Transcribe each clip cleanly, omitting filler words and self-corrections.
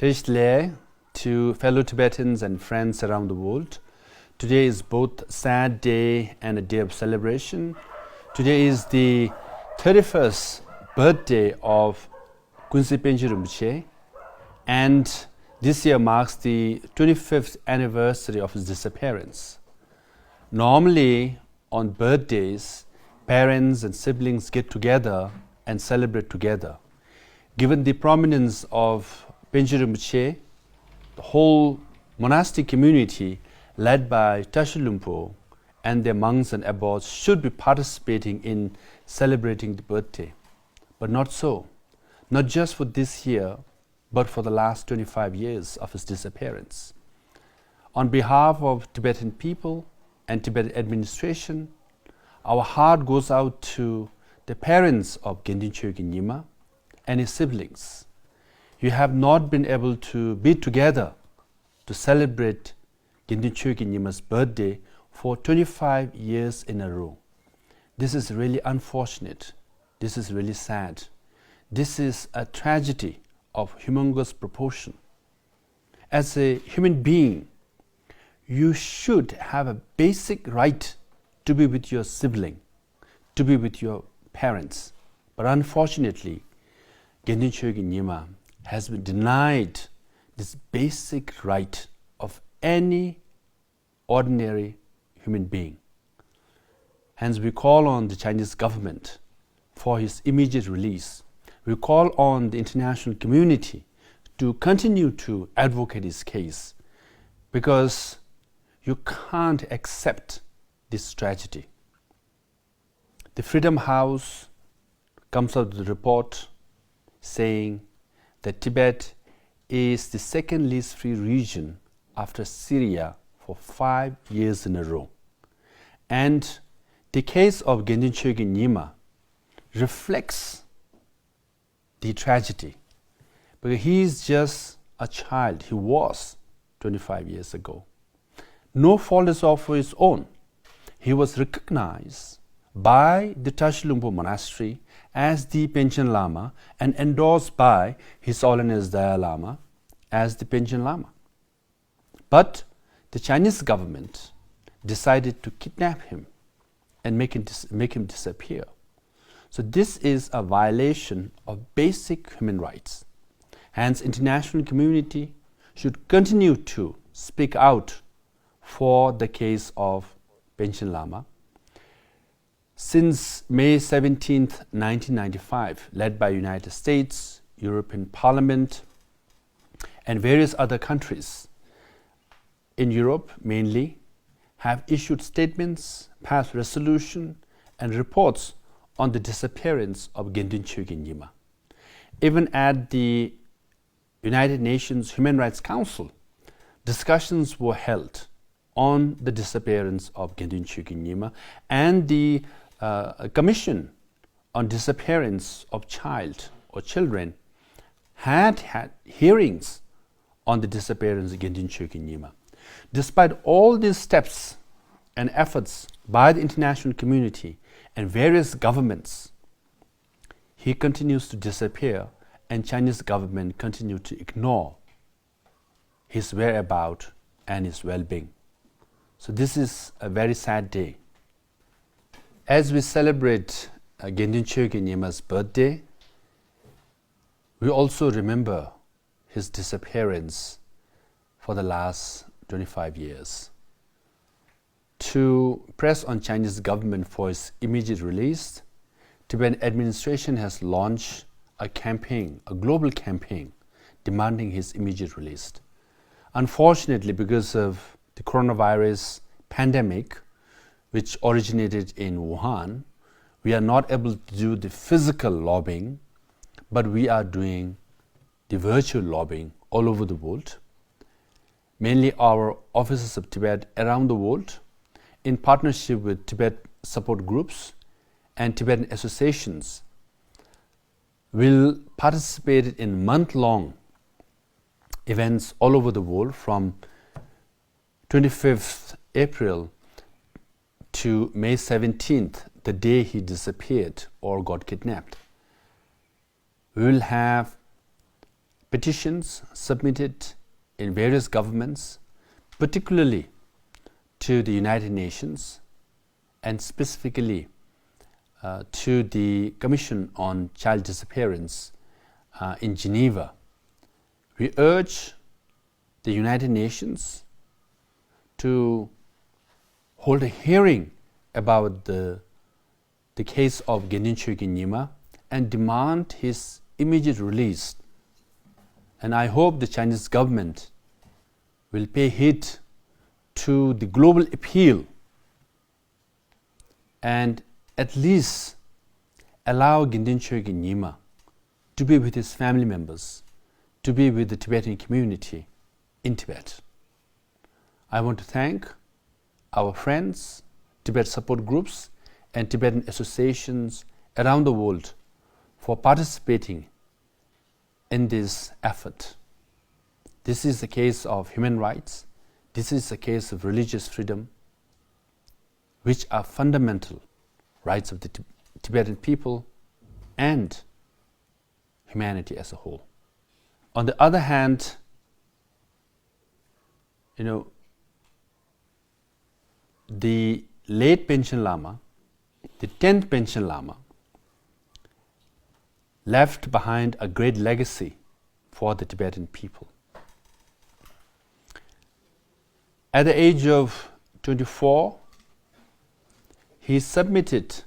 Teshle to fellow Tibetans and friends around the world. Today is both a sad day and a day of celebration. Today is the 31st birthday of Kunsi Panchen Rinpoche, and this year marks the 25th anniversary of his disappearance. Normally, on birthdays, parents and siblings get together and celebrate together. Given the prominence of Panchen Rinpoche, the whole monastic community led by Tashi Lumpo and their monks and abbots should be participating in celebrating the birthday. But not so. Not just for this year, but for the last 25 years of his disappearance. On behalf of Tibetan people and Tibetan administration, our heart goes out to the parents of Gendun CHOEKYI NYIMA and his siblings. You have not been able to be together to celebrate Gendun CHOEKYI NYIMA's birthday for 25 years in a row. This is really unfortunate. This is really sad. This is a tragedy of humongous proportion. As a human being, you should have a basic right to be with your sibling, to be with your parents. But unfortunately, Gendun CHOEKYI NYIMA has been denied this basic right of any ordinary human being. Hence, we call on the Chinese government for his immediate release. We call on the international community to continue to advocate his case, because you can't accept this tragedy. The Freedom House comes out with a report saying that Tibet is the second least free region after Syria for 5 years in a row. And the case of Gendun CHOEKYI NYIMA reflects the tragedy, because he is just a child. He was 25 years ago. No fault is of his own. He was recognized by the Tashi Lumpo Monastery as the Panchen Lama and endorsed by His Holiness Dalai Lama as the Panchen Lama. But the Chinese government decided to kidnap him and make him disappear. So this is a violation of basic human rights. Hence, international community should continue to speak out for the case of Panchen Lama. Since May 17th, 1995, led by United States, European Parliament, and various other countries in Europe mainly, have issued statements, passed resolution, and reports on the disappearance of Gendun CHOEKYI NYIMA. Even at the United Nations Human Rights Council, discussions were held on the disappearance of Gendun CHOEKYI NYIMA, and the Commission on Disappearance of Child or Children had hearings on the disappearance of Gendun CHOEKYI NYIMA. Despite all these steps and efforts by the international community and various governments, he continues to disappear, and Chinese government continue to ignore his whereabouts and his well-being. So this is a very sad day. As we celebrate Gendun CHOEKYI NYIMA's birthday, we also remember his disappearance for the last 25 years. To press on Chinese government for his immediate release, Tibetan administration has launched a campaign, a global campaign, demanding his immediate release. Unfortunately, because of the coronavirus pandemic, which originated in Wuhan, we are not able to do the physical lobbying, but we are doing the virtual lobbying all over the world. Mainly our offices of Tibet around the world, in partnership with Tibet support groups and Tibetan associations, will participate in month-long events all over the world from 25th April to May 17th, the day he disappeared or got kidnapped. We will have petitions submitted in various governments, particularly to the United Nations and specifically to the Commission on Child Disappearance in Geneva. We urge the United Nations to hold a hearing about the case of Gyedun CHOEKYI NYIMA and demand his immediate release. And I hope the Chinese government will pay heed to the global appeal and at least allow Gyedun CHOEKYI NYIMA to be with his family members, to be with the Tibetan community in Tibet. I want to thank our friends, Tibet support groups, and Tibetan associations around the world for participating in this effort. This is a case of human rights. This is a case of religious freedom, which are fundamental rights of the Tibetan people and humanity as a whole. On the other hand, the late PANCHEN Lama, the 10th PANCHEN Lama, left behind a great legacy for the Tibetan people. At the age of 24, he submitted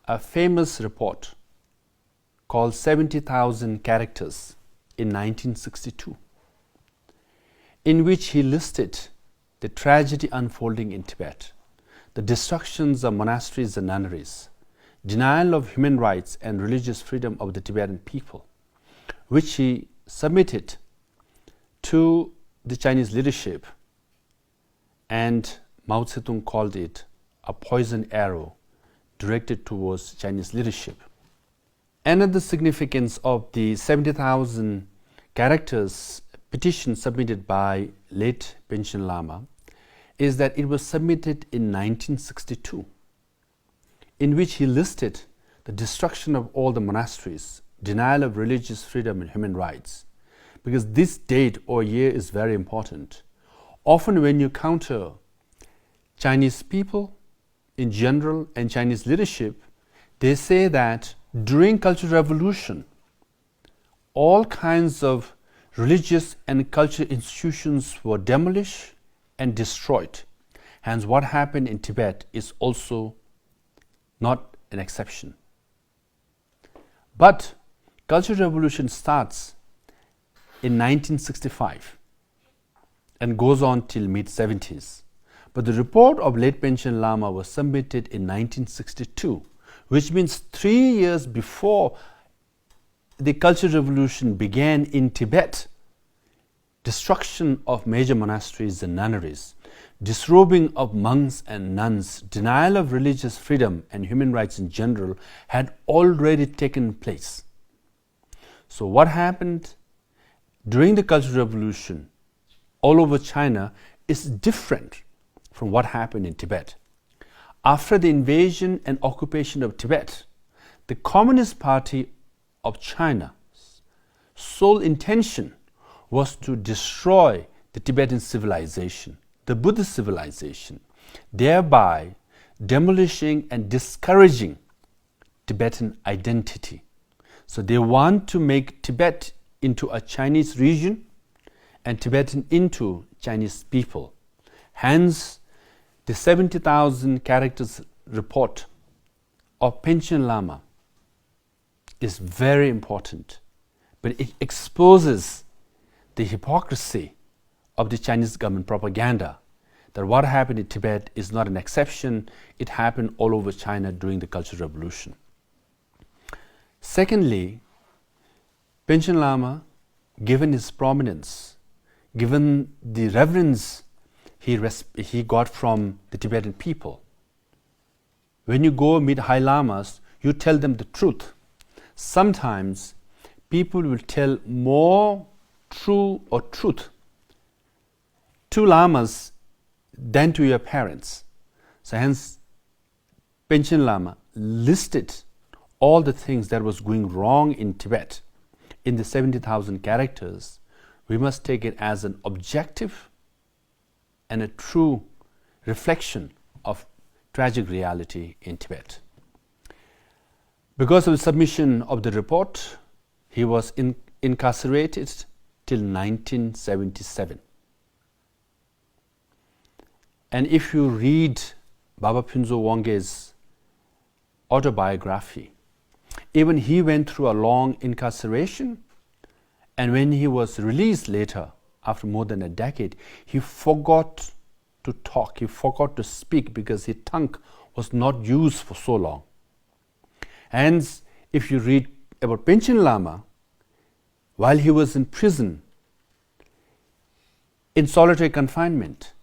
a famous report called 70,000 Characters in 1962, in which he listed the tragedy unfolding in Tibet, the destructions of monasteries and nunneries, denial of human rights and religious freedom of the Tibetan people, which he submitted to the Chinese leadership, and Mao Zedong called it a poison arrow directed towards Chinese leadership. Another significance of the 70,000 characters petition submitted by late PANCHEN Lama is that it was submitted in 1962, in which he listed the destruction of all the monasteries, denial of religious freedom and human rights. Because this date or year is very important. Often when you counter Chinese people in general and Chinese leadership, they say that during Cultural Revolution, all kinds of religious and cultural institutions were demolished and destroyed. Hence, what happened in Tibet is also not an exception. But Cultural Revolution starts in 1965 and goes on till mid-70s. But the report of late PANCHEN Lama was submitted in 1962, which means 3 years before the Cultural Revolution began in Tibet. Destruction of major monasteries and nunneries, disrobing of monks and nuns, denial of religious freedom and human rights in general had already taken place. So what happened during the Cultural Revolution all over China is different from what happened in Tibet. After the invasion and occupation of Tibet, the Communist Party of China's sole intention was to destroy the Tibetan civilization, the Buddhist civilization, thereby demolishing and discouraging Tibetan identity. So they want to make Tibet into a Chinese region and Tibetan into Chinese people. Hence, the 70,000 characters report of PANCHEN Lama is very important, but it exposes the hypocrisy of the Chinese government propaganda that what happened in Tibet is not an exception, it happened all over China during the Cultural Revolution. Secondly, PANCHEN Lama, given his prominence, given the reverence he got from the Tibetan people, when you go meet high lamas, you tell them the truth. Sometimes people will tell more truth to lamas than to your parents. So hence, PANCHEN Lama listed all the things that was going wrong in Tibet, in the 70,000 characters, we must take it as an objective and a true reflection of tragic reality in Tibet. Because of the submission of the report, he was incarcerated till 1977. And if you read Baba Phunzo Wange's autobiography, even he went through a long incarceration, and when he was released later, after more than a decade, he forgot to talk, he forgot to speak because his tongue was not used for so long. Hence, if you read about Panchen Lama, while he was in prison, in solitary confinement,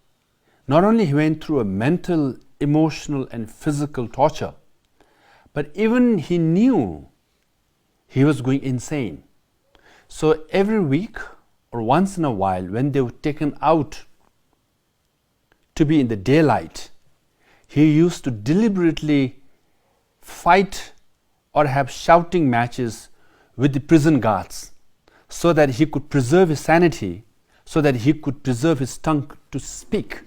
not only he went through a mental, emotional and physical torture, but even he knew he was going insane. So every week or once in a while, when they were taken out to be in the daylight, he used to deliberately fight or have shouting matches with the prison guards so that he could preserve his sanity, so that he could preserve his tongue to speak.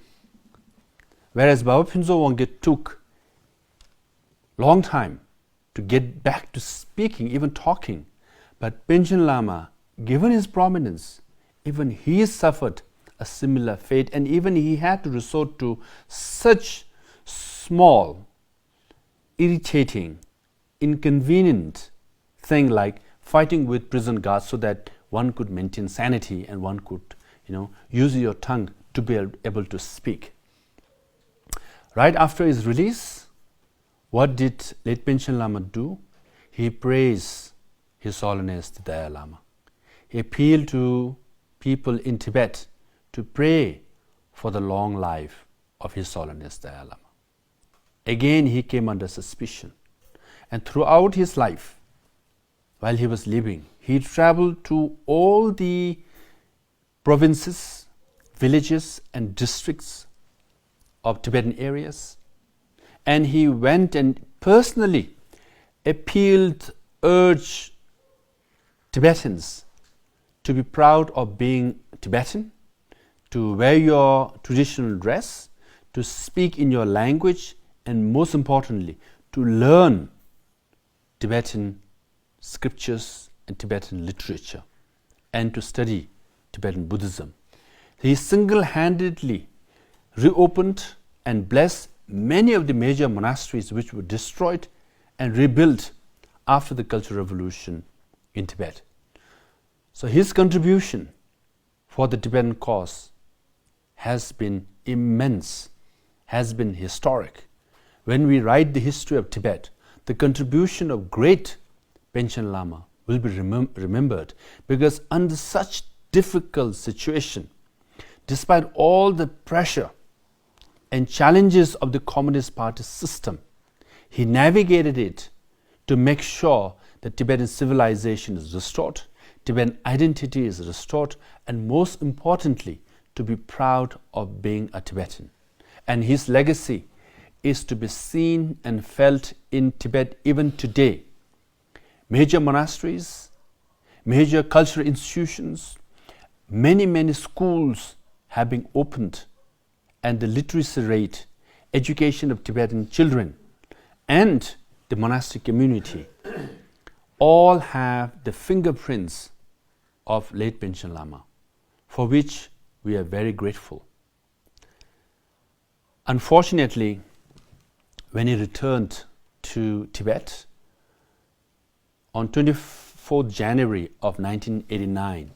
Whereas Baba Phunzo Wange took long time to get back to speaking, even talking. But Panchen Lama, given his prominence, even he suffered a similar fate, and even he had to resort to such small, irritating, inconvenient thing like fighting with prison guards so that one could maintain sanity and one could, use your tongue to be able to speak. Right after his release, what did late Panchen Lama do? He praised His Holiness the Dalai Lama. He appealed to people in Tibet to pray for the long life of His Holiness the Dalai Lama. Again, he came under suspicion. And throughout his life, while he was living, he traveled to all the provinces, villages and districts of Tibetan areas, and he went and personally appealed, urged Tibetans to be proud of being Tibetan, to wear your traditional dress, to speak in your language, and most importantly, to learn Tibetan scriptures and Tibetan literature, and to study Tibetan Buddhism. He single-handedly reopened and blessed many of the major monasteries which were destroyed and rebuilt after the Cultural Revolution in Tibet. So his contribution for the Tibetan cause has been immense, has been historic. When we write the history of Tibet, the contribution of great Panchen Lama will be remembered, because under such difficult situation, despite all the pressure and challenges of the Communist Party system, he navigated it to make sure that Tibetan civilization is restored, Tibetan identity is restored, and most importantly, to be proud of being a Tibetan. And his legacy is to be seen and felt in Tibet even today. Major monasteries, major cultural institutions, many schools have been opened, and the literacy rate, education of Tibetan children, and the monastic community all have the fingerprints of late Panchen Lama, for which we are very grateful. Unfortunately, when he returned to Tibet on 24th January of 1989,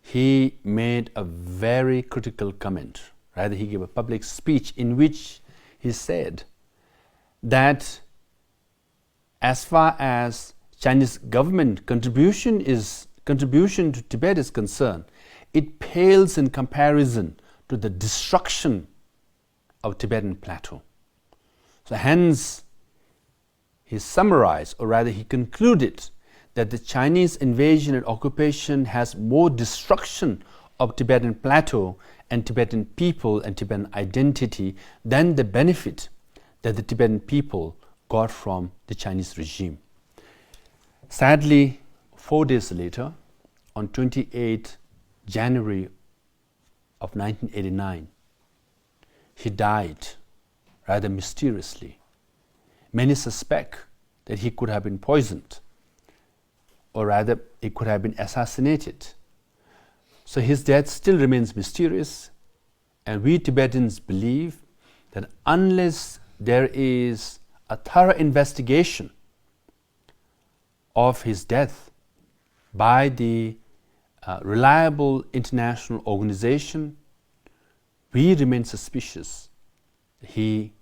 he made a very critical comment. Rather, he gave a public speech in which he said that as far as Chinese government contribution to Tibet is concerned, it pales in comparison to the destruction of Tibetan plateau. So hence, he summarized, or rather he concluded, that the Chinese invasion and occupation has more destruction of Tibetan plateau and Tibetan people and Tibetan identity than the benefit that the Tibetan people got from the Chinese regime. Sadly, 4 days later, on 28 January of 1989, he died rather mysteriously. Many suspect that he could have been poisoned, or rather, he could have been assassinated. So his death still remains mysterious, and we Tibetans believe that unless there is a thorough investigation of his death by the reliable international organization, we remain suspicious that he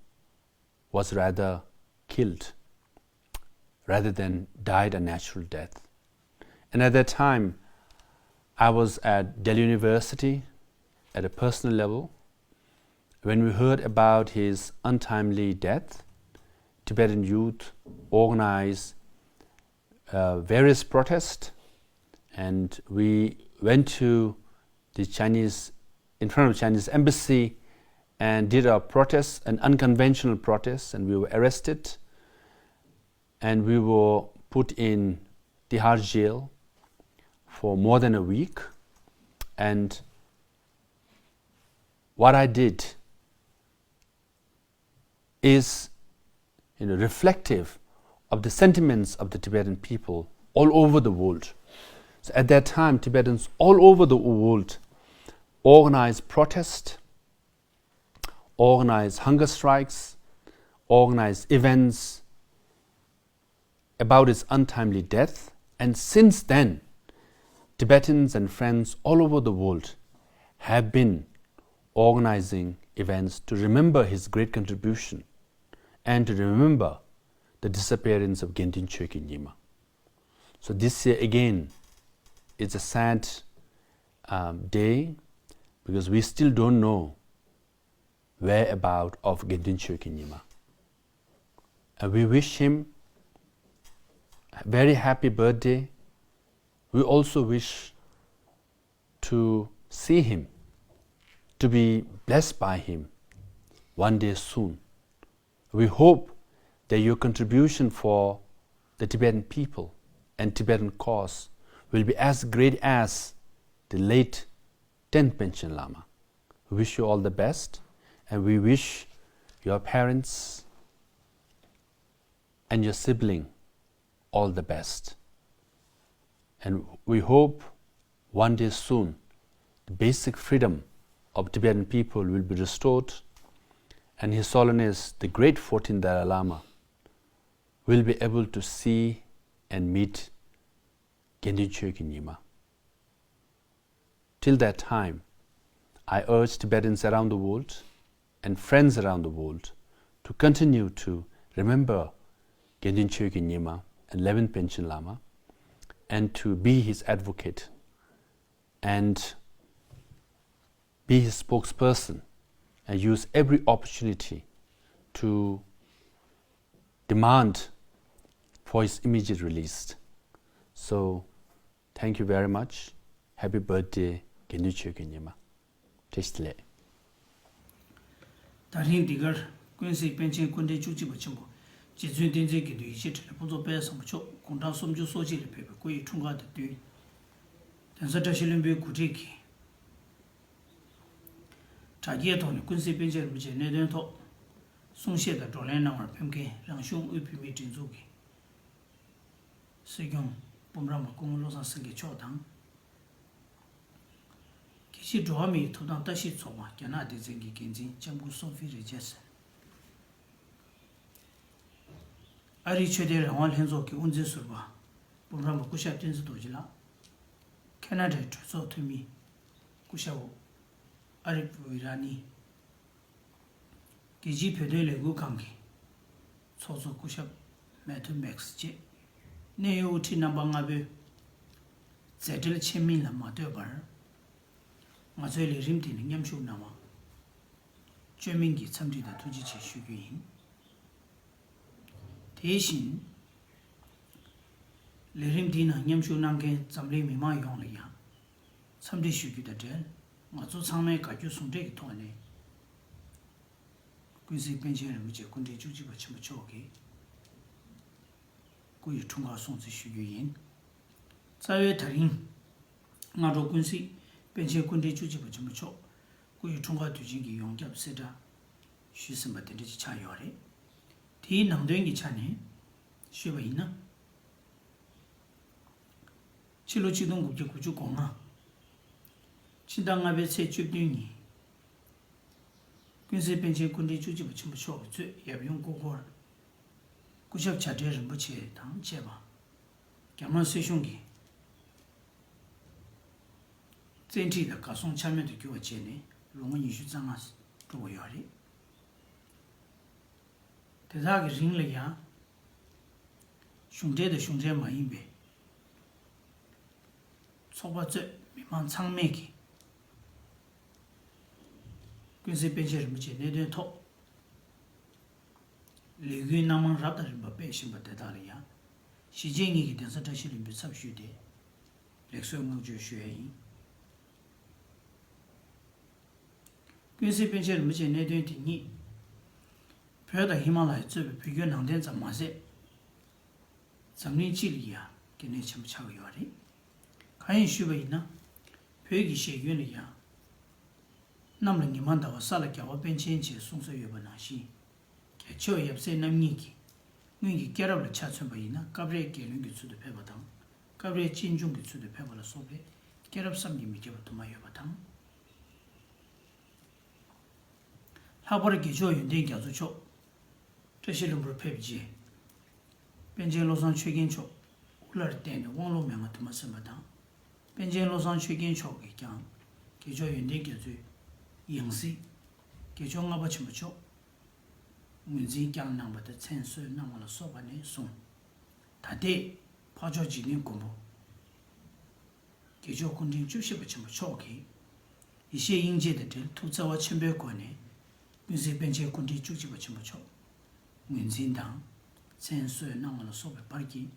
was rather killed rather than died a natural death. And at that time, I was at Delhi University at a personal level. When we heard about his untimely death, Tibetan youth organized various protests, and we went to the Chinese, in front of the Chinese embassy, and did a protest, an unconventional protest, and we were arrested, and we were put in Tihar jail for more than a week. And what I did is reflective of the sentiments of the Tibetan people all over the world. So at that time, Tibetans all over the world organized protests, organized hunger strikes, organized events about his untimely death. And since then, Tibetans and friends all over the world have been organizing events to remember his great contribution and to remember the disappearance of Gendun CHOEKYI NYIMA. So this year again is a sad day, because we still don't know whereabouts of Gendun CHOEKYI NYIMA. And we wish him a very happy birthday. We also wish to see him, to be blessed by him one day soon. We hope that your contribution for the Tibetan people and Tibetan cause will be as great as the late 10th PANCHEN Lama. We wish you all the best, and we wish your parents and your sibling all the best. And we hope one day soon the basic freedom of Tibetan people will be restored, and His Holiness the Great 14th Dalai Lama will be able to see and meet Gendun CHOEKYI NYIMA. Till that time, I urge Tibetans around the world and friends around the world to continue to remember Gendun CHOEKYI NYIMA and 11th PANCHEN Lama, and to be his advocate and be his spokesperson, and use every opportunity to demand for his immediate release. So, thank you very much. Happy birthday, Gendun CHOEKYI NYIMA. Testle. Darin digar Quincy Pension Kunde Chuchi Bachimbo, Jizun Dinzi Gidu, Puzo Bear Samcho, Kunta Somju Soji paper, Kui Tunga the Dui. Tanzata Shilimbi Kutiki Tagiaton, Quincy Pension, which is Neden Top, Sung Shed the Dolena or Pemke, Rangshung Upi meeting Zuki. Sigum, Bumrama Kumulosa Singhi Chotang. Kishi Dromi to Dantashi Soma, Yanadi Zengi Genzi, Jambu Sophie Rejes. I reach there and one Henzoki Unzi Surba, Bumrama Kusha Tins Dojila. Canada so to me, Kushao Arip Virani Kiji Pedele Gukangi, Soso Kusha Metu Max J. Neo Tinabangabe Zetel Chemin Lama Debar Mazeli Rimtin Yamshu Nama Chemingi something that Tujichi Shuguin Tishin Lirimdina Yamshu Nangan Samli Mima Yonglia Somebody should get a del Mazu Same Kaju Sunday Tone Quincy Pension which a Kundi Juji Bachimachoki 고유 총과 송지 휴유인 자외 다린 나로 군시 벤체 군대 주지부 좀초 고유 총과 두진기 용접 세다 쉬스마든지 차요래 디 남된기 차네 쉬바 있나 실로 지동 국제 구주 공화 신당 앞에 새 주변이 군세 벤체 군대 주지부 좀초 예비용 고고 구샵 차대 rinpoche 당 제바 겸한 세숑기 전체의 가송 참여도 교체네 롱은 이슈장아 도요리 대사기 링려야 숑제의 숑제 마인베 초바제 미만 창매기 군세 벤체 rinpoche 내대토 리그 남은 라다를 배신 받다리야 시쟁이기 된서 다시는 비sab슈데 렉소모 주슈에이 그래서 벤체를 무지 내되니 별다 히말라야 저 비교 능된 잠마세 정리지리야 걔네 참 차고요리 가인 슈베 있나 배기 시윤이야 남는 님한다고 살아가고 벤체인지 송서여번하시 초에엽세 남니기 능기 깨럽을 차천바이나 까브레 깨는기 수도 배바당 까브레 진중기 수도 배바라 소베 깨럽 삼기 미제부터 마여바당 하버르 기조 윤대 교수초这些人 불패비지 벤제로선 최긴초 올라를 때는 원로명을 도마스마당 벤제로선 최긴초 그냥 기조 윤대 교수 영시 기조가 받침죠 문진 강남부터 천수 남을 소반에 송 다대 파조지는 공부 개조 군진 주시 붙임 초기 이些인재들 투자와 천별권에 문세 벤체 군지 주지 붙임 초 문진당 천수 남을 소배 빠르기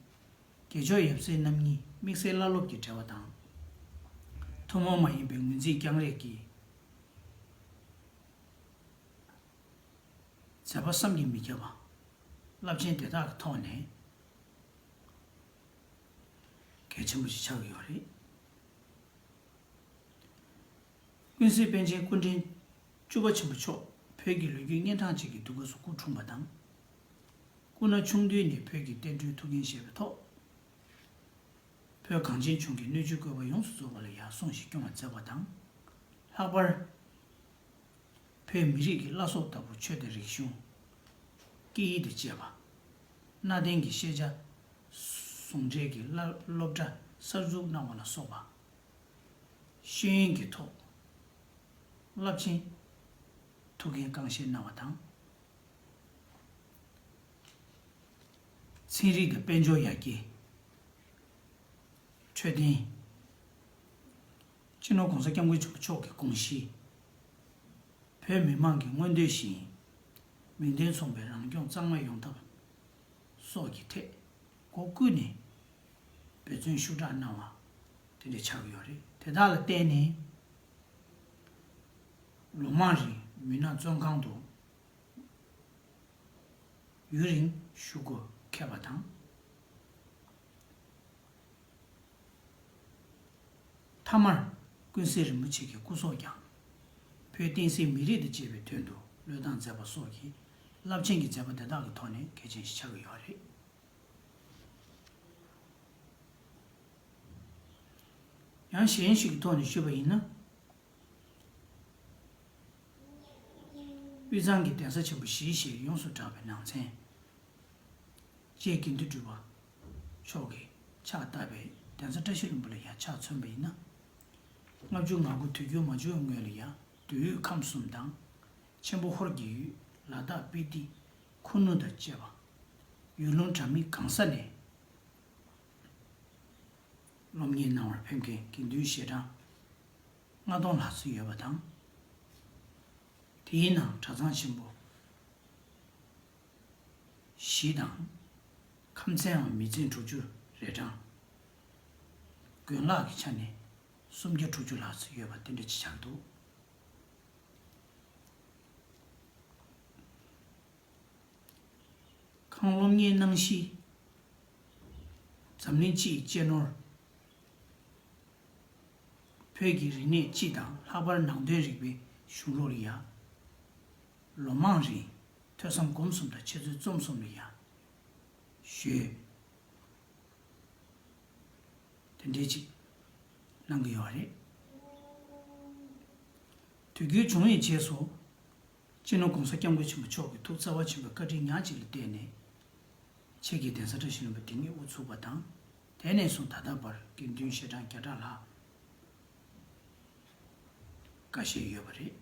개조 옆세 남니 믹셀라로기 잡아당 토모마이 문진 강례기 잡아 삼긴 미겨봐 랍진 대다 토네 개천부지 차기요리 군세 벤체 군진 주거침부초 폐기를 유인당직이 두고서 구충마당 군의 충뒤니 폐기 댄주 투긴시부터 폐 강진 충기 누주거와 용수조벌이야 송시경을 잡아당 학벌 폐 미리기 라소다부 최대릭숑 끼이드 제바 나댕기 시자 송제기 롭자 서주 나와나 소바 신기 토 랍친 투긴 강신 나와당 신리의 벤조야기 최대 진호 공사 경기 초기 공시 배미만기 원대시 민된 송배랑 용 장마 용도 소기태 고군이 배준 슈다 나와 되게 차고요리 대다를 때니 로마리 미나 정강도 유린 슈고 개바당 타말 군세를 무치게 구소양 폐딩시 미리의 집에 된도 르당 잡아 소기 랍칭기 잡아 대다가 돈에 개진 시작을 요리 양시엔식 돈이 쉬어 있나 위장기 대서 전부 시시 용수 잡아 낭생 제긴도 주바 쇼기 차 답에 대서 대시는 불이야 차 준비 있나 나중하고 되게 맞아 응열이야 두 감숨당 전부 호르기 라다 비디 코노다 제바 유론 잠이 강산에 놈이 나올 팽게 긴두시라 나도 나스 여바당 디나 자산신부 시당 감세한 미진 주주 레장 근라기 차네 숨겨 주주라서 여바된데 지장도 강롱이 능시 잠니치 제노 페기리니 지당 하발 낭되리비 슈로리아 로망리 퇴상 공성의 체질 좀som이야 쉐 된대지 남겨요리 되게 중요히 제소 진호 공사 경고 좀 좋고 도자와 좀 거리 냐질 때네 책이 돼서 드시는 분이 우수바당 대내손 닫아버 김준 시장 겨달라 가시 여버리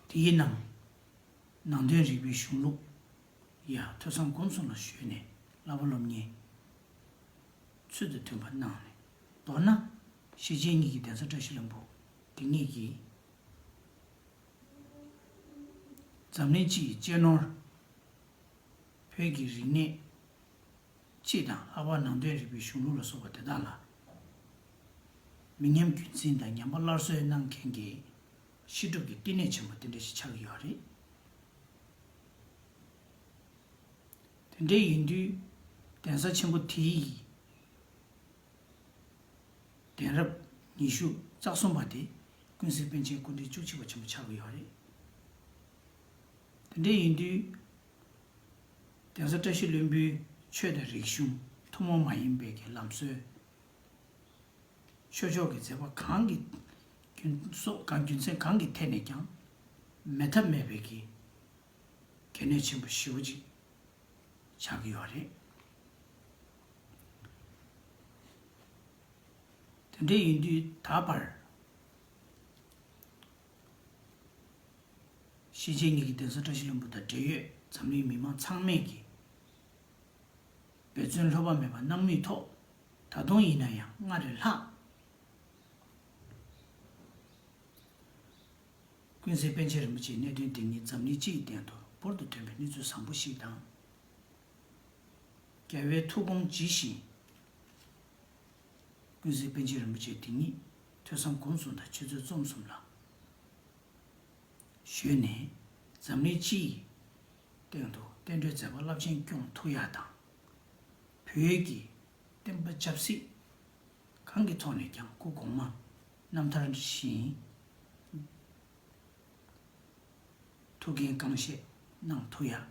디남 남대리 비숑루 야 토상 공선의 쉬네 라블롬니 추드 tumba 나네 또나 시진이기 돼서 드시는 분 등이기 잠니지 제노 페기리니 지당 아바난데리 비숑루로서 버대달라 민념 균진다 냠발라서에 난 ken기 시도기 띠네 전부터 시작이요리 근데 인디 대사 전부 티 대럽 니슈 작성바디 군세 벤치 군디 주치고 전부 차고요리 근데 인디 대사 다시 림비 최대 리슌 토모 마인베게 람스 쇼쇼게 제가 강기 균소 강균세 강기 테네경 메타메베기 걔네 전부 쉬우지 자기요리 근데 인디 다발 시진이기 돼서 저실은부터 제외 잠리 미만 창매기 배준 로바메바 남미토 다동이나야 나를 하 군세 벤체를 무지 내든 등이 잠리 지대도 보도 되면 니주 상부시당 개외 투공 지시 군세 벤체를 무지 등이 퇴상 공수다 최저 좀숨라 쉐네 잠리 지 대도 된저 잡아 랍신 경 투야당 표기 땜바 잡시 관계 통해 그냥 고공만 남다른 시 투기 강시 낭 투야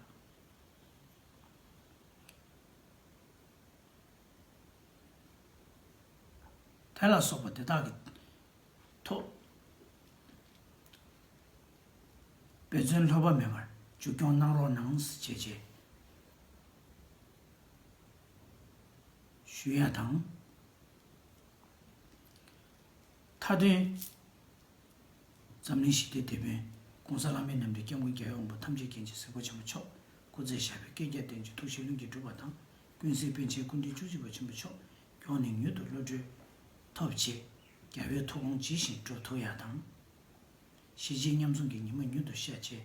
달라서부터 다기 토 배전 로바메말 주경나로 낭스 제제 쉬야당 타데 잠리시대 대비 공사람의 남들 경우 개용부 탐지 견지 쓰고 점쳐 고제샤베 깨게 된지 도시능기 두바당 군세 벤치 군디 주지고 점쳐 교ning 유도 로즈 톱지 개외 토공 지신 조토야당 시진냠송기 님은 유도 시아체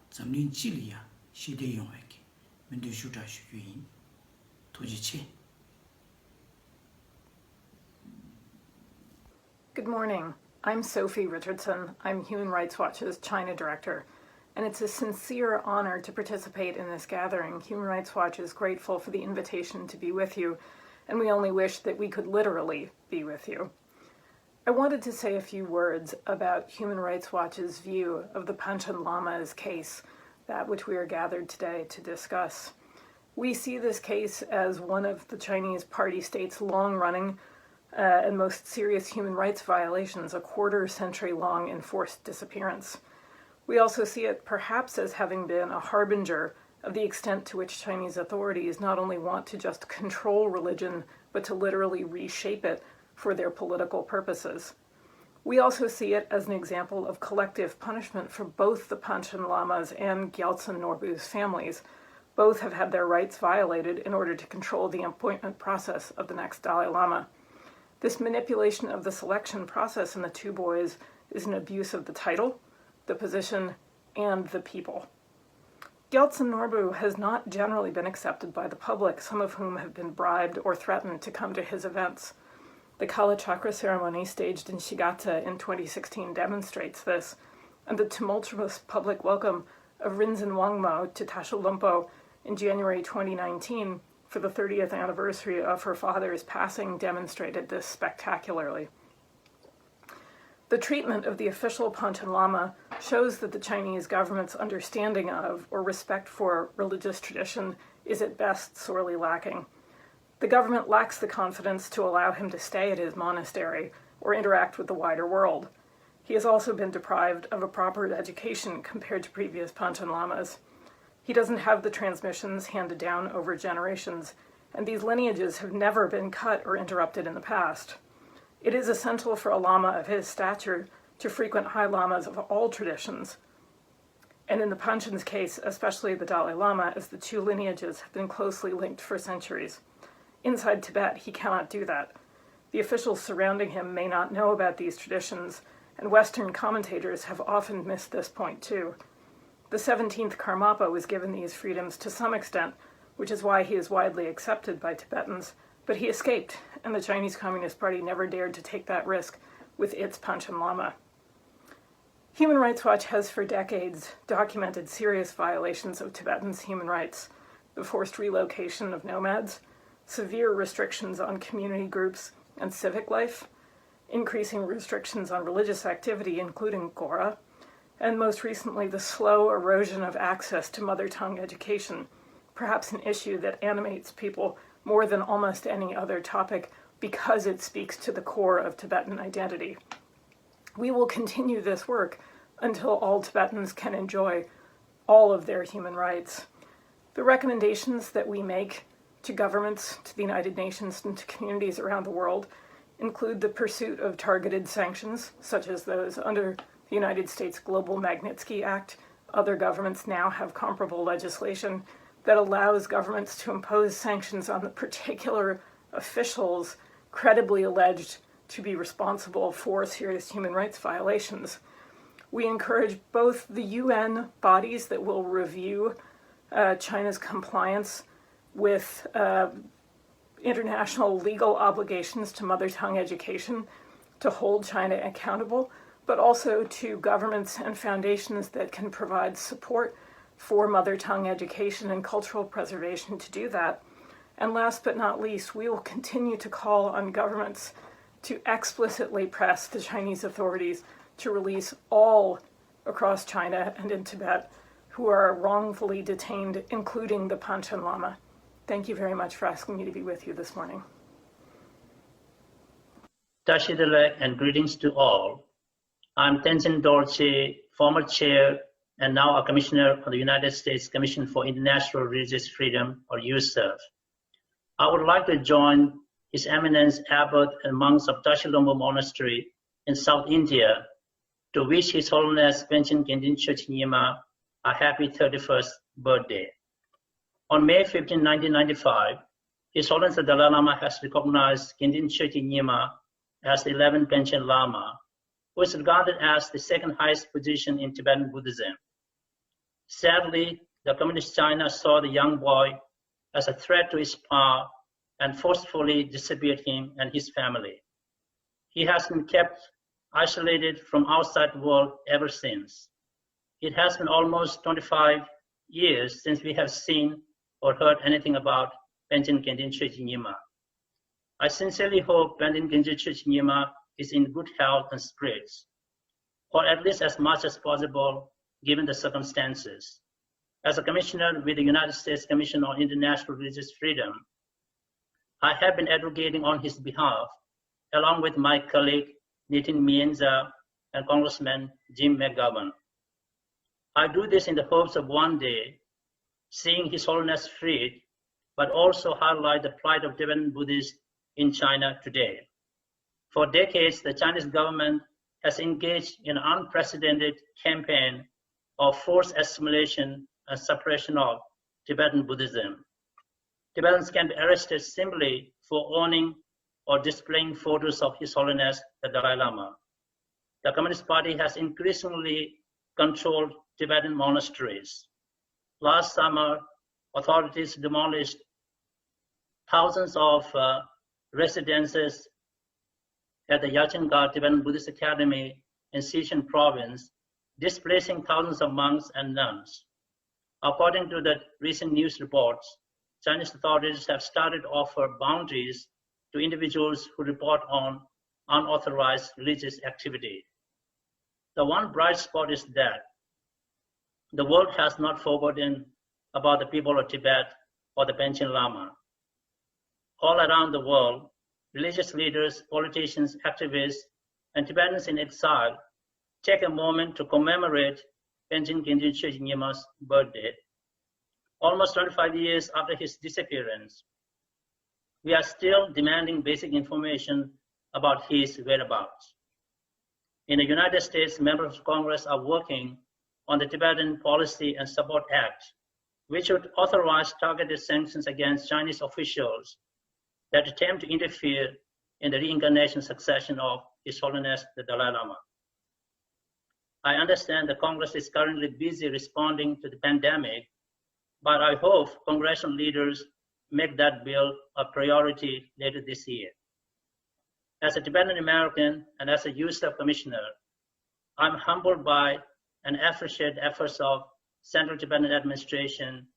잠린 찔이야 시대 용외기 민도 슈다 슈유인 도지치. Good morning. I'm Sophie Richardson. I'm Human Rights Watch's China Director, and it's a sincere honor to participate in this gathering. Human Rights Watch is grateful for the invitation to be with you, and we only wish that we could literally be with you. I wanted to say a few words about Human Rights Watch's view of the PANCHEN LAMA's case, that which we are gathered today to discuss. We see this case as one of the Chinese party state's long-running and most serious human rights violations, a quarter-century-long enforced disappearance. We also see it perhaps as having been a harbinger of the extent to which Chinese authorities not only want to just control religion, but to literally reshape it for their political purposes. We also see it as an example of collective punishment for both the Panchen Lamas and Gyaltsen Norbu's families. Both have had their rights violated in order to control the appointment process of the next Dalai Lama. This manipulation of the selection process in the two boys is an abuse of the title, the position, and the people. Gyaltsen Norbu has not generally been accepted by the public, some of whom have been bribed or threatened to come to his events. The Kala Chakra ceremony staged in Shigata in 2016 demonstrates this, and the tumultuous public welcome of Rinzin Wangmo to Tashi Lhunpo in January 2019 for the 30th anniversary of her father's passing demonstrated this spectacularly. The treatment of the official Panchen Lama shows that the Chinese government's understanding of or respect for religious tradition is at best sorely lacking. The government lacks the confidence to allow him to stay at his monastery or interact with the wider world. He has also been deprived of a proper education compared to previous Panchen Lamas. He doesn't have the transmissions handed down over generations, and these lineages have never been cut or interrupted in the past. It is essential for a Lama of his stature to frequent High Lamas of all traditions, and in the Panchen's case, especially the Dalai Lama, as the two lineages have been closely linked for centuries. Inside Tibet, he cannot do that. The officials surrounding him may not know about these traditions, and Western commentators have often missed this point too. The 17th Karmapa was given these freedoms to some extent, which is why he is widely accepted by Tibetans, but he escaped, and the Chinese Communist Party never dared to take that risk with its Panchen Lama. Human Rights Watch has for decades documented serious violations of Tibetans' human rights, the forced relocation of nomads, severe restrictions on community groups and civic life, increasing restrictions on religious activity, including Gora, and most recently the slow erosion of access to mother tongue education, perhaps an issue that animates people more than almost any other topic because it speaks to the core of Tibetan identity. We will continue this work until all Tibetans can enjoy all of their human rights. The recommendations that we make to governments, to the United Nations, and to communities around the world include the pursuit of targeted sanctions, such as those under the United States Global Magnitsky Act. Other governments now have comparable legislation that allows governments to impose sanctions on the particular officials credibly alleged to be responsible for serious human rights violations. We encourage both the UN bodies that will review China's compliance with international legal obligations to mother tongue education to hold China accountable, but also to governments and foundations that can provide support for mother tongue education and cultural preservation to do that. And last but not least, we will continue to call on governments to explicitly press the Chinese authorities to release all across China and in Tibet who are wrongfully detained, including the Panchen Lama. Thank you very much for asking me to be with you this morning. Tashidele and greetings to all. I'm Tenzin Dorje, former chair and now a commissioner of the United States Commission for International Religious Freedom, or USCIRF. I would like to join His Eminence Abbot and monks of Tashi Lhunpo Monastery in South India to wish His Holiness Panchen Gyaltsen NYIMA a happy 31st birthday. On May 15, 1995, His Holiness the Dalai Lama has recognized Gyaltsen NYIMA as the 11th Panchen Lama, who is regarded as the second highest position in Tibetan Buddhism. Sadly, the Communist China saw the young boy as a threat to its power and forcefully disappeared him and his family. He has been kept isolated from outside the world ever since. It has been almost 25 years since we have seen or heard anything about Panchen Gyaltsen NYIMA. I sincerely hope Panchen Gyaltsen NYIMA is in good health and spirits, or at least as much as possible given the circumstances. As a commissioner with the United States Commission on International Religious Freedom, I have been advocating on his behalf, along with my colleague Nitin Mienza and Congressman Jim McGovern. I do this in the hopes of one day seeing His Holiness freed, but also highlight the plight of Tibetan Buddhists in China today. For decades, the Chinese government has engaged in an unprecedented campaign of forced assimilation and suppression of Tibetan Buddhism. Tibetans can be arrested simply for owning or displaying photos of His Holiness the Dalai Lama. The Communist Party has increasingly controlled Tibetan monasteries. Last summer, authorities demolished thousands of residences at the Yachingar Tibetan Buddhist Academy in Sichuan province, displacing thousands of monks and nuns. According to the recent news reports, Chinese authorities have started to offer boundaries to individuals who report on unauthorized religious activity. The one bright spot is that the world has not forgotten about the people of Tibet or the PANCHEN LAMA. All around the world, religious leaders, politicians, activists, and Tibetans in exile take a moment to commemorate PANCHEN LAMA's birthday, almost 25 years after his disappearance. We are still demanding basic information about his whereabouts. In the United States, members of Congress are working on the Tibetan Policy and Support Act, which would authorize targeted sanctions against Chinese officials that attempt to interfere in the reincarnation succession of His Holiness the Dalai Lama. I understand the Congress is currently busy responding to the pandemic, but I hope congressional leaders make that bill a priority later this year. As a Tibetan American and as a USEF commissioner, I'm humbled by and appreciate the efforts of Central Tibetan Administration,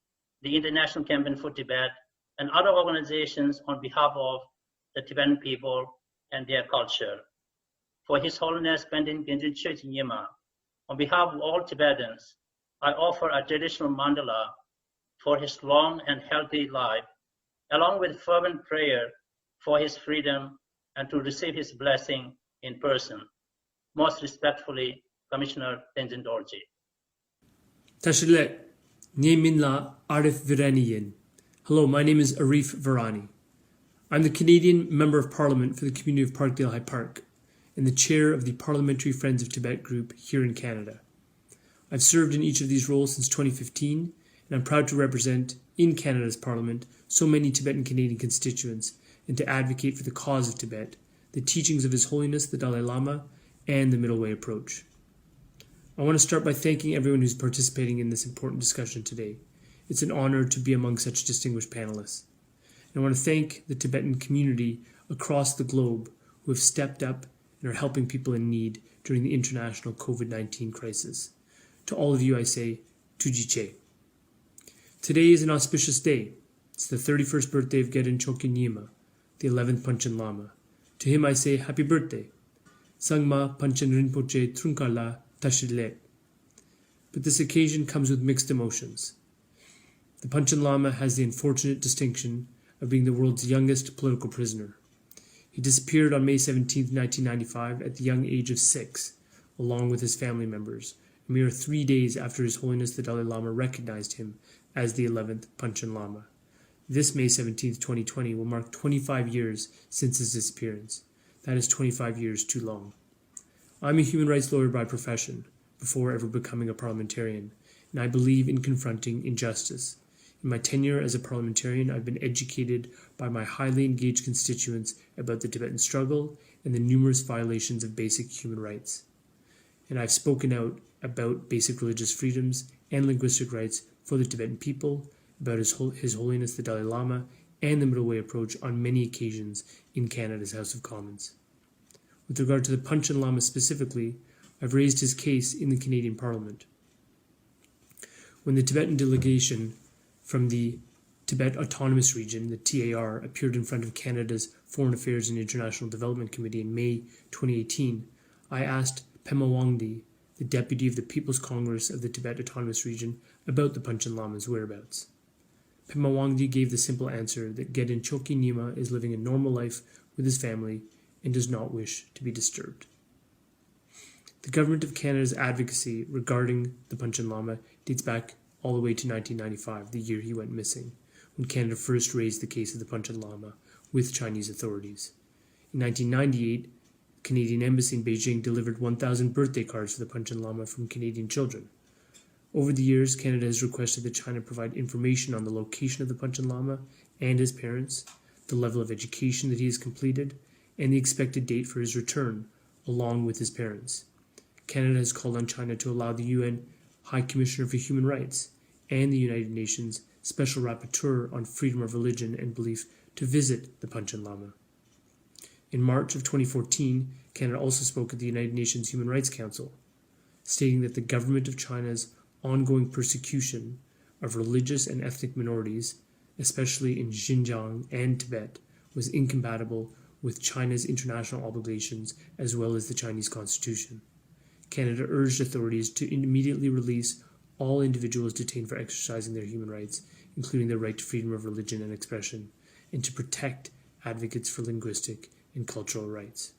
the International Campaign for Tibet, and other organizations on behalf of the Tibetan people and their culture. For His Holiness Pandit Genjin Chökyi Nyima, on behalf of all Tibetans, I offer a traditional mandala for his long and healthy life, along with fervent prayer for his freedom and to receive his blessing in person. Most respectfully, Commissioner Tenzin Dorji. Tashilek, Nyeminla Arif Viraniyin. Hello, my name is Arif Virani. I'm the Canadian Member of Parliament for the community of Parkdale High Park and the chair of the Parliamentary Friends of Tibet group here in Canada. I've served in each of these roles since 2015, and I'm proud to represent in Canada's Parliament so many Tibetan Canadian constituents and to advocate for the cause of Tibet, the teachings of His Holiness the Dalai Lama, and the Middle Way approach. I want to start by thanking everyone who's participating in this important discussion today. It's an honor to be among such distinguished panelists. And I want to thank the Tibetan community across the globe who have stepped up and are helping people in need during the international COVID-19 crisis. To all of you, I say, Tuji Che. Today is an auspicious day. It's the 31st birthday of Gedun Chokyi Nyima, the 11th Panchen Lama. To him I say, happy birthday. Sangma Panchen Rinpoche Trunkala Tashile. But this occasion comes with mixed emotions. The Panchen Lama has the unfortunate distinction of being the world's youngest political prisoner. He disappeared on May 17, 1995 at the young age of 6, along with his family members, a mere 3 days after His Holiness the Dalai Lama recognized him as the 11th Panchen Lama. This May 17, 2020 will mark 25 years since his disappearance. That is 25 years too long. I'm a human rights lawyer by profession, before ever becoming a parliamentarian, and I believe in confronting injustice. In my tenure as a parliamentarian, I've been educated by my highly engaged constituents about the Tibetan struggle and the numerous violations of basic human rights. And I've spoken out about basic religious freedoms and linguistic rights for the Tibetan people, about His Holiness the Dalai Lama, and the Middle Way approach on many occasions in Canada's House of Commons. With regard to the Panchen Lama specifically, I've raised his case in the Canadian Parliament. When the Tibetan delegation from the Tibet Autonomous Region, the TAR, appeared in front of Canada's Foreign Affairs and International Development Committee in May 2018, I asked Pema Wangdi, the deputy of the People's Congress of the Tibet Autonomous Region, about the Panchen Lama's whereabouts. Pema Wangdi gave the simple answer that Gedun Chokyi Nyima is living a normal life with his family and does not wish to be disturbed. The Government of Canada's advocacy regarding the Panchen Lama dates back all the way to 1995, the year he went missing, when Canada first raised the case of the Panchen Lama with Chinese authorities. In 1998, the Canadian Embassy in Beijing delivered 1,000 birthday cards for the Panchen Lama from Canadian children. Over the years, Canada has requested that China provide information on the location of the Panchen Lama and his parents, the level of education that he has completed, and the expected date for his return, along with his parents. Canada has called on China to allow the UN High Commissioner for Human Rights and the United Nations Special Rapporteur on Freedom of Religion and Belief to visit the Panchen Lama. In March of 2014, Canada also spoke at the United Nations Human Rights Council, stating that the government of China's ongoing persecution of religious and ethnic minorities, especially in Xinjiang and Tibet, was incompatible with China's international obligations as well as the Chinese Constitution. Canada urged authorities to immediately release all individuals detained for exercising their human rights, including their right to freedom of religion and expression, and to protect advocates for linguistic and cultural rights.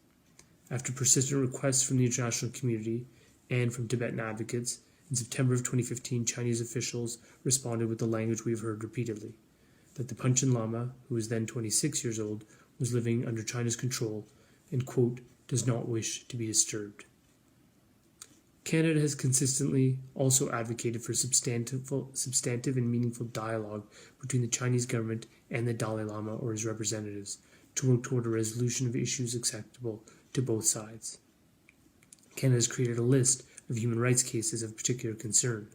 After persistent requests from the international community and from Tibetan advocates, in September of 2015, Chinese officials responded with the language we have heard repeatedly, that the PANCHEN Lama, who was then 26 years old, was living under China's control and, quote, does not wish to be disturbed. Canada has consistently also advocated for substantive and meaningful dialogue between the Chinese government and the Dalai Lama or his representatives to work toward a resolution of issues acceptable to both sides. Canada has created a list of human rights cases of particular concern.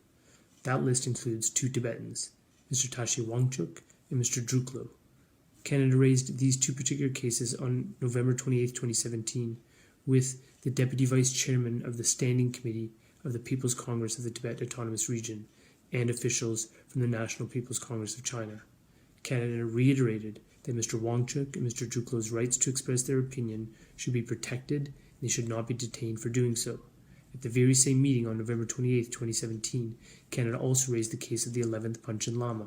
That list includes 2 Tibetans, Mr. Tashi Wangchuk and Mr. Druklo. Canada raised these 2 particular cases on November 28, 2017, with the Deputy Vice Chairman of the Standing Committee of the People's Congress of the Tibet Autonomous Region and officials from the National People's Congress of China. Canada reiterated that Mr. Wangchuk and Mr. Druklo's rights to express their opinion should be protected and they should not be detained for doing so. At the very same meeting on November 28, 2017, Canada also raised the case of the 11th PANCHEN Lama,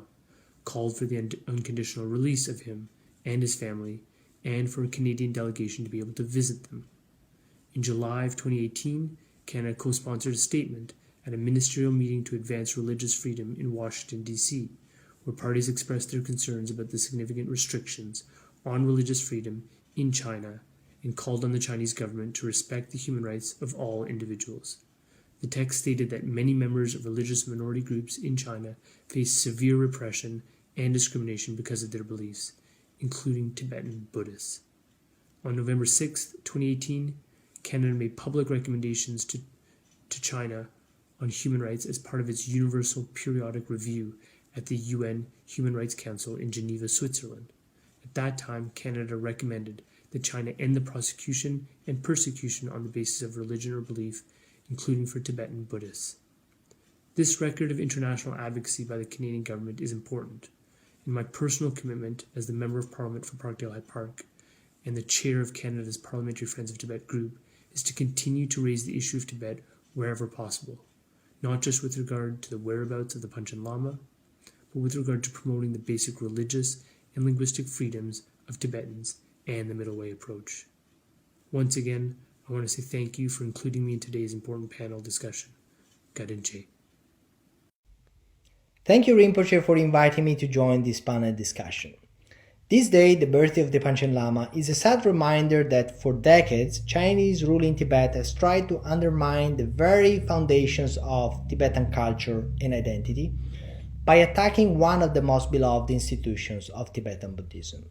called for the unconditional release of him and his family, and for a Canadian delegation to be able to visit them. In July of 2018, Canada co-sponsored a statement at a ministerial meeting to advance religious freedom in Washington, D.C., where parties expressed their concerns about the significant restrictions on religious freedom in China and called on the Chinese government to respect the human rights of all individuals. The text stated that many members of religious minority groups in China face severe repression and discrimination because of their beliefs, including Tibetan Buddhists. On November 6, 2018, Canada made public recommendations to China on human rights as part of its Universal Periodic Review at the UN Human Rights Council in Geneva, Switzerland. At that time, Canada recommended that China end the prosecution and persecution on the basis of religion or belief, including for Tibetan Buddhists. This record of international advocacy by the Canadian government is important, and my personal commitment as the Member of Parliament for Parkdale High Park and the Chair of Canada's Parliamentary Friends of Tibet group is to continue to raise the issue of Tibet wherever possible, not just with regard to the whereabouts of the PANCHEN Lama, but with regard to promoting the basic religious and linguistic freedoms of Tibetans and the Middle Way approach. Once again, I want to say thank you for including me in today's important panel discussion. GEDUN. Thank you, Rinpoche, for inviting me to join this panel discussion. This day, the birthday of the PANCHEN Lama, is a sad reminder that for decades, Chinese rule in Tibet has tried to undermine the very foundations of Tibetan culture and identity by attacking one of the most beloved institutions of Tibetan Buddhism.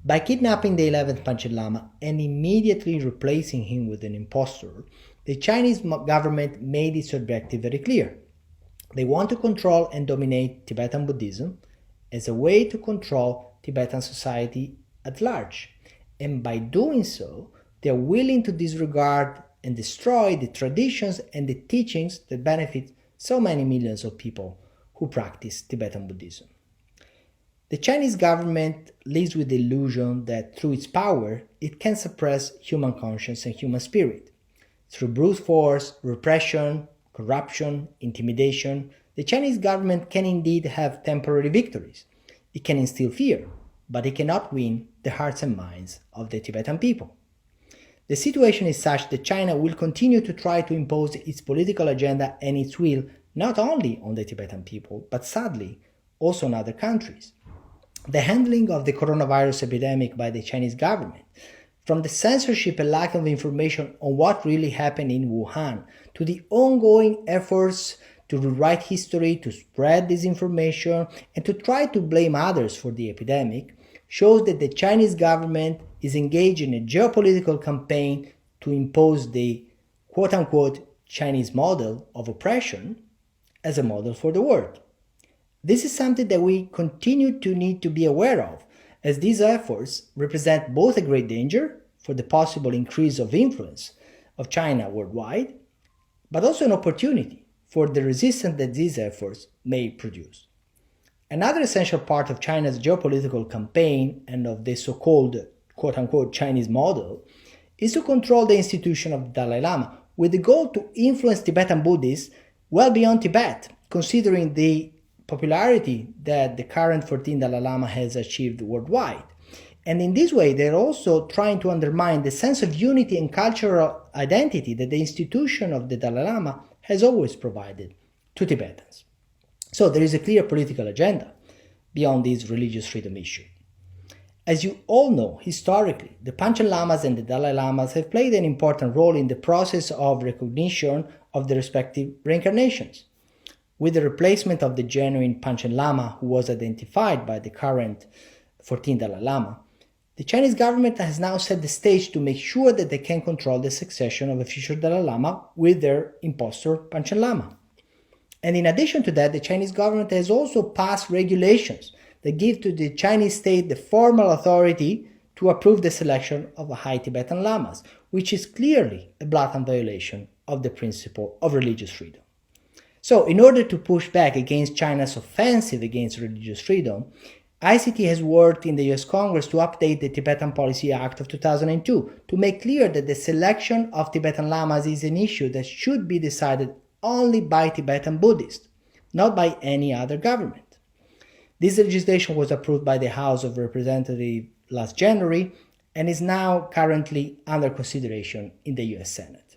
By kidnapping the 11th PANCHEN Lama and immediately replacing him with an impostor, the Chinese government made its objective very clear. They want to control and dominate Tibetan Buddhism as a way to control Tibetan society at large, and by doing so, they are willing to disregard and destroy the traditions and the teachings that benefit so many millions of people who practice Tibetan Buddhism. The Chinese government lives with the illusion that through its power, it can suppress human conscience and human spirit. Through brute force, repression, corruption, intimidation, the Chinese government can indeed have temporary victories. It can instill fear, but it cannot win the hearts and minds of the Tibetan people. The situation is such that China will continue to try to impose its political agenda and its will not only on the Tibetan people, but sadly also on other countries. The handling of the coronavirus epidemic by the Chinese government, from the censorship and lack of information on what really happened in Wuhan, to the ongoing efforts to rewrite history, to spread disinformation, and to try to blame others for the epidemic, shows that the Chinese government is engaged in a geopolitical campaign to impose the quote-unquote Chinese model of oppression as a model for the world. This is something that we continue to need to be aware of, as these efforts represent both a great danger for the possible increase of influence of China worldwide, but also an opportunity for the resistance that these efforts may produce. Another essential part of China's geopolitical campaign and of the so-called quote-unquote Chinese model is to control the institution of the Dalai Lama with the goal to influence Tibetan Buddhists well beyond Tibet, considering the popularity that the current 14th Dalai Lama has achieved worldwide. And in this way, they're also trying to undermine the sense of unity and cultural identity that the institution of the Dalai Lama has always provided to Tibetans. So there is a clear political agenda beyond this religious freedom issue. As you all know, historically, the Panchen Lamas and the Dalai Lamas have played an important role in the process of recognition of the respective reincarnations. With the replacement of the genuine Panchen Lama, who was identified by the current 14th Dalai Lama, the Chinese government has now set the stage to make sure that they can control the succession of a future Dalai Lama with their impostor Panchen Lama. And in addition to that, the Chinese government has also passed regulations that give to the Chinese state the formal authority to approve the selection of high Tibetan Lamas, which is clearly a blatant violation of the principle of religious freedom. So, in order to push back against China's offensive against religious freedom, ICT has worked in the US Congress to update the Tibetan Policy Act of 2002 to make clear that the selection of Tibetan Lamas is an issue that should be decided only by Tibetan Buddhists, not by any other government. This legislation was approved by the House of Representatives last January and is now currently under consideration in the US Senate.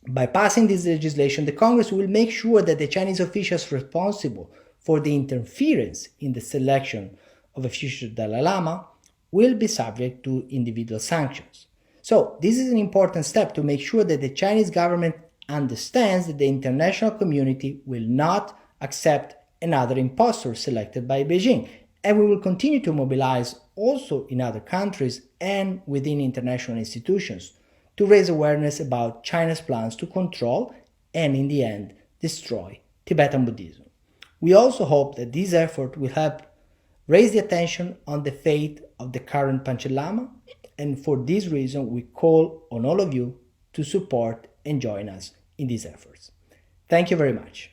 By passing this legislation, the Congress will make sure that the Chinese officials responsible for the interference in the selection of a future Dalai Lama will be subject to individual sanctions. So, this is an important step to make sure that the Chinese government understands that the international community will not accept another impostor selected by Beijing, and we will continue to mobilize also in other countries and within international institutions to raise awareness about China's plans to control and, in the end, destroy Tibetan Buddhism. We also hope that this effort will help raise the attention on the fate of the current Panchen Lama, and for this reason we call on all of you to support and join us in these efforts. Thank you very much.